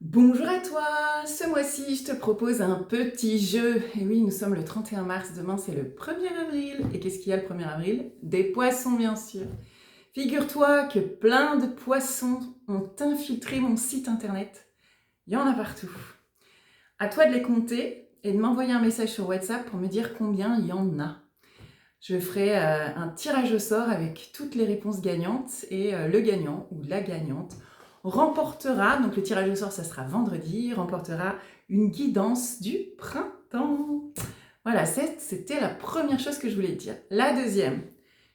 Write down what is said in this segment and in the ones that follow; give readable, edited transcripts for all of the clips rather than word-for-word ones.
Bonjour à toi! Ce mois-ci, je te propose un petit jeu. Et oui, nous sommes le 31 mars, demain c'est le 1er avril. Et qu'est-ce qu'il y a le 1er avril? Des poissons, bien sûr. Figure-toi que plein de poissons ont infiltré mon site internet. Il y en a partout. À toi de les compter et de m'envoyer un message sur WhatsApp pour me dire combien il y en a. Je ferai un tirage au sort avec toutes les réponses gagnantes et le gagnant ou la gagnante remportera, donc le tirage au sort ça sera vendredi, remportera une guidance du printemps. Voilà, c'était la première chose que je voulais te dire. La deuxième,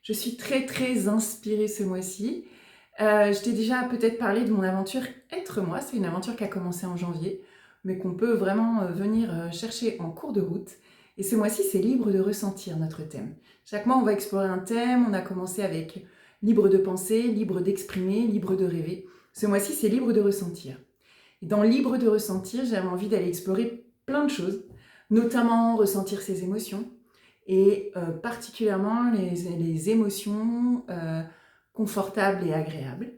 je suis très inspirée ce mois-ci. Je t'ai déjà peut-être parlé de mon aventure Être moi, c'est une aventure qui a commencé en janvier, mais qu'on peut vraiment venir chercher en cours de route. Et ce mois-ci, c'est libre de ressentir notre thème. Chaque mois, on va explorer un thème. On a commencé avec libre de penser, libre d'exprimer, libre de rêver. Ce mois-ci, c'est libre de ressentir. Et dans libre de ressentir, j'avais envie d'aller explorer plein de choses, notamment ressentir ses émotions et particulièrement les émotions confortables et agréables,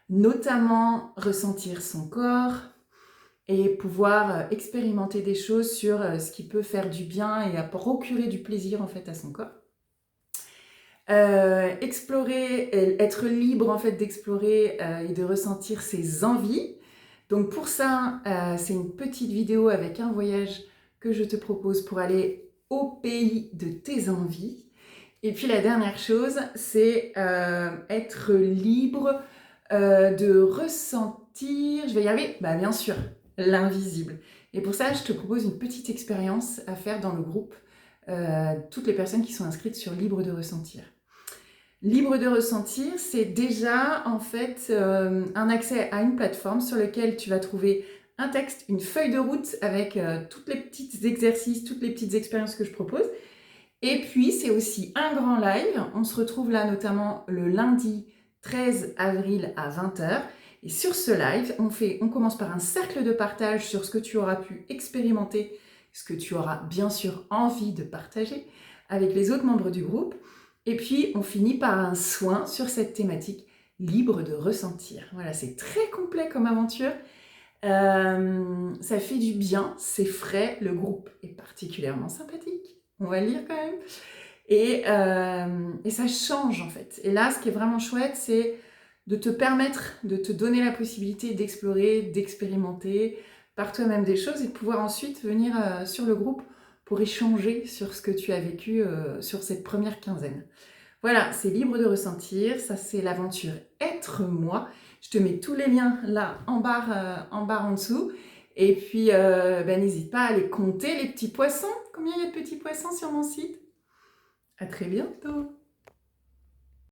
notamment ressentir son corps et pouvoir expérimenter des choses sur ce qui peut faire du bien et à procurer du plaisir en fait à son corps. Explorer, être libre en fait d'explorer et de ressentir ses envies. Donc pour ça, c'est une petite vidéo avec un voyage que je te propose pour aller au pays de tes envies. Et puis la dernière chose, c'est être libre de ressentir, je vais y arriver, bah bien sûr, l'invisible. Et pour ça, je te propose une petite expérience à faire dans le groupe, toutes les personnes qui sont inscrites sur Libre de ressentir. Libre de ressentir, c'est déjà en fait un accès à une plateforme sur laquelle tu vas trouver un texte, une feuille de route avec tous les petits exercices, toutes les petites expériences que je propose. Et puis, c'est aussi un grand live. On se retrouve là notamment le lundi 13 avril à 20h. Et sur ce live, on commence par un cercle de partage sur ce que tu auras pu expérimenter, ce que tu auras bien sûr envie de partager avec les autres membres du groupe. Et puis, on finit par un soin sur cette thématique libre de ressentir. Voilà, c'est très complet comme aventure. Ça fait du bien, c'est frais, le groupe est particulièrement sympathique. On va le lire quand même. Et ça change en fait. Et là, ce qui est vraiment chouette, c'est de te permettre, de te donner la possibilité d'explorer, d'expérimenter par toi-même des choses et de pouvoir ensuite venir sur le groupe pour échanger sur ce que tu as vécu sur cette première quinzaine. Voilà, c'est libre de ressentir, ça c'est l'aventure Être moi. Je te mets tous les liens là en barre en dessous. Et puis, n'hésite pas à aller compter les petits poissons. Combien il y a de petits poissons sur mon site? À très bientôt!